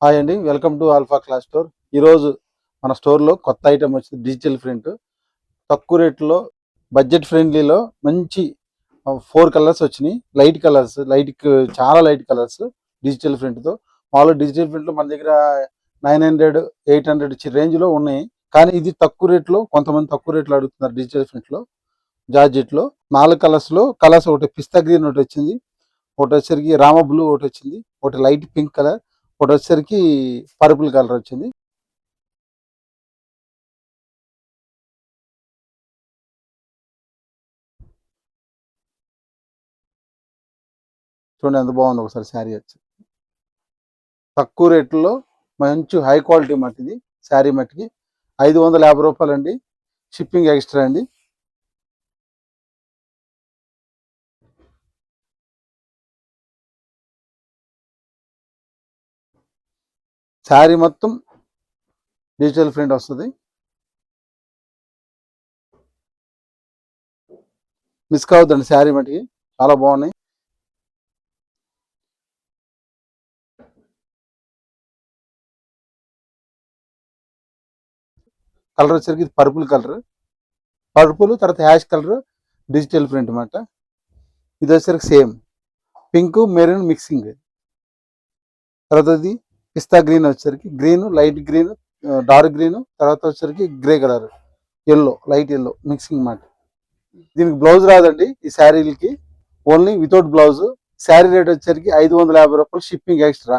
Hi అండి, welcome to alpha class store. ఈరోజు మన స్టోర్లో కొత్త ఐటమ్ వచ్చింది, డిజిటల్ ప్రింట్. తక్కువ రేట్లో బడ్జెట్ ఫ్రెండ్లీలో మంచి 4 కలర్స్ వచ్చినాయి. లైట్ కలర్స్, చాలా లైట్ కలర్స్ డిజిటల్ ప్రింట్తో. మామూలు డిజిటల్ ప్రింట్లో మన దగ్గర 900, 800 రేంజ్లో ఉన్నాయి. కానీ ఇది తక్కువ రేట్లో, కొంతమంది తక్కువ రేట్లో అడుగుతున్నారు. డిజిటల్ ప్రింట్లో జార్జెట్లో 4 కలర్స్లో ఒకటి పిస్తా గ్రీన్ ఒకటి వచ్చింది, ఒకటి వచ్చేసరికి రామ బ్లూ ఒకటి వచ్చింది, ఒకటి లైట్ పింక్ కలర్, ఒకటి వచ్చేసరికి పర్పుల్ కలర్ వచ్చింది. చూడండి ఎంత బాగుంది ఒకసారి శారీ వచ్చి. తక్కువ రేట్లో మంచి హై క్వాలిటీ మట్టిది. శారీ మట్టికి 550 రూపాయలు అండి, షిప్పింగ్ ఎక్స్ట్రా అండి. శారీ మొత్తం డిజిటల్ ప్రింట్ వస్తుంది. మిస్ కావద్దండి, శారీ మట్టికి చాలా బాగున్నాయి. కలర్ వచ్చేసరికి పర్పుల్ కలర్, తర్వాత హ్యాష్ కలర్ డిజిటల్ ప్రింట్ అన్నమాట. ఇది వచ్చేసరికి సేమ్ పింక్ మెరూన్ మిక్సింగ్. తర్వాత ఇది పిస్తా గ్రీన్ వచ్చేసరికి green, light green, dark green, తర్వాత వచ్చేసరికి grey colour, yellow, light yellow mixing మాట. దీనికి బ్లౌజ్ రాదండి ఈ శారీలకి, only without blouse. Sari rate వచ్చేసరికి 550 రూపాయలు, షిప్పింగ్ ఎక్స్ట్రా.